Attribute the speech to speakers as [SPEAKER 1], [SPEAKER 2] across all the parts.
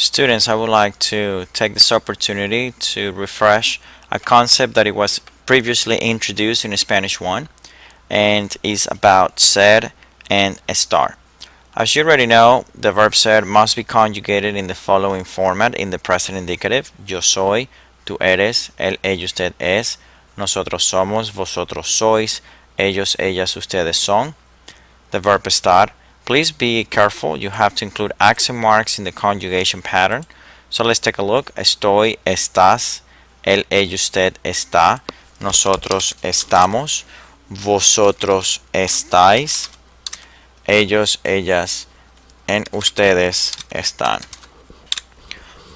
[SPEAKER 1] Students, I would like to take this opportunity to refresh a concept that it was previously introduced in Spanish 1 and is about ser and estar. As you already know, the verb ser must be conjugated in the following format in the present indicative: yo soy, tú eres, él, ella, usted es, nosotros somos, vosotros sois, ellos, ellas, ustedes son. The verb estar. Please be careful, you have to include accent marks in the conjugation pattern. So let's take a look. Estoy, estás, él, ella, usted está, nosotros estamos, vosotros estáis, ellos, ellas, and ustedes están.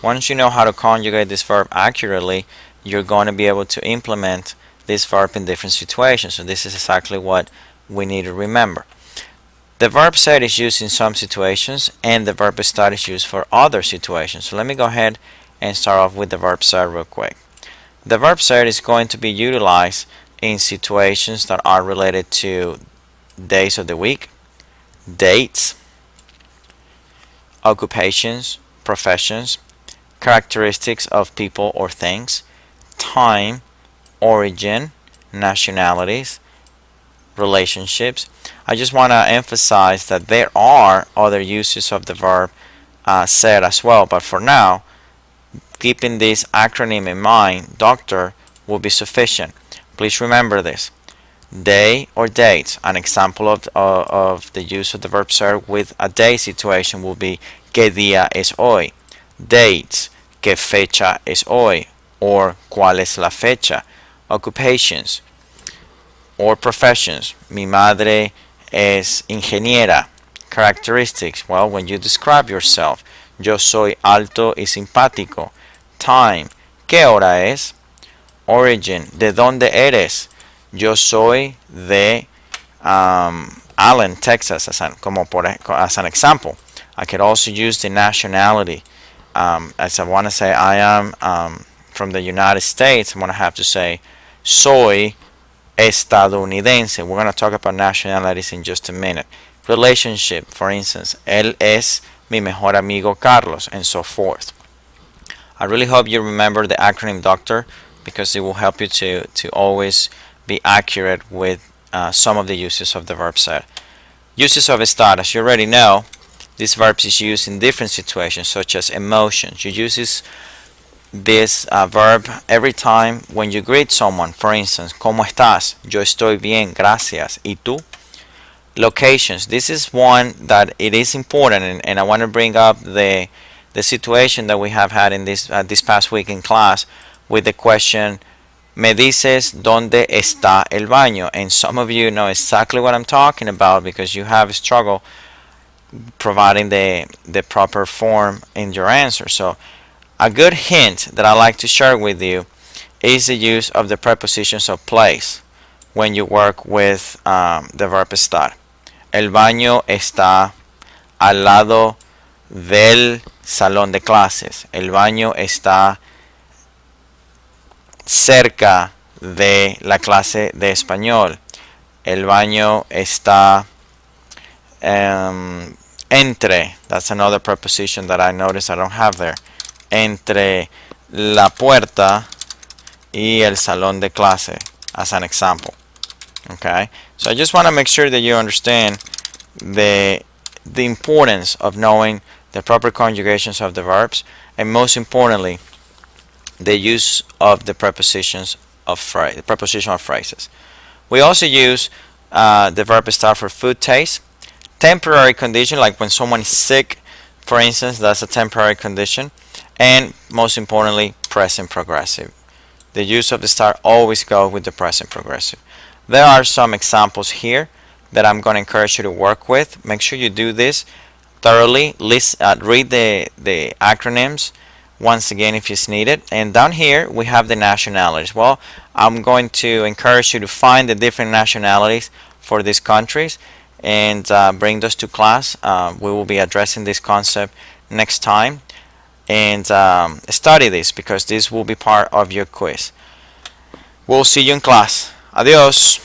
[SPEAKER 1] Once you know how to conjugate this verb accurately, you're going to be able to implement this verb in different situations. So this is exactly what we need to remember. The verb ser is used in some situations and the verb estar is used for other situations. So let me go ahead and start off with the verb ser real quick. The verb ser is going to be utilized in situations that are related to days of the week, dates, occupations, professions, characteristics of people or things, time, origin, nationalities, relationships. I just want to emphasize that there are other uses of the verb ser as well, but for now, keeping this acronym in mind, doctor, will be sufficient. Please remember this. Day or dates. An example of the use of the verb ser with a day situation will be ¿qué día es hoy? Dates. ¿Qué fecha es hoy? Or ¿cuál es la fecha? Occupations or professions. Mi madre es ingeniera. Characteristics. Well, when you describe yourself, yo soy alto y simpático. Time. ¿Qué hora es? Origin. ¿De dónde eres? Yo soy de Allen, Texas, as an example. I could also use the nationality. As I want to say I am from the United States, I'm going to have to say soy estadounidense. We're going to talk about nationalities in just a minute. Relationship, for instance, él es mi mejor amigo Carlos, and so forth. I really hope you remember the acronym doctor because it will help you to always be accurate with some of the uses of the verb ser. Uses of estar, as you already know, this verb is used in different situations such as emotions. You use this verb every time when you greet someone. For instance, ¿cómo estás? Yo estoy bien, gracias. ¿Y tú? Locations. This is one that it is important, and I want to bring up the situation that we have had in this past week in class with the question, ¿me dices dónde está el baño? And some of you know exactly what I'm talking about because you have struggled providing the proper form in your answer. So a good hint that I like to share with you is the use of the prepositions of place when you work with the verb estar. El baño está al lado del salón de clases. El baño está cerca de la clase de español. El baño está entre. That's another preposition that I notice I don't have there. Entre la puerta y el salón de clase, as an example. Okay, so I just want to make sure that you understand the importance of knowing the proper conjugations of the verbs, and most importantly, the use of the prepositions of prepositional phrases. We also use the verb estar for food taste. Temporary condition, like when someone is sick, for instance, that's a temporary condition. And most importantly, present progressive. The use of the estar always goes with the present progressive. There are some examples here that I'm going to encourage you to work with. Make sure you do this thoroughly. Read the acronyms once again if it's needed. And down here we have the nationalities. Well, I'm going to encourage you to find the different nationalities for these countries and bring those to class. We will be addressing this concept next time. And study this because this will be part of your quiz. We'll see you in class. Adios.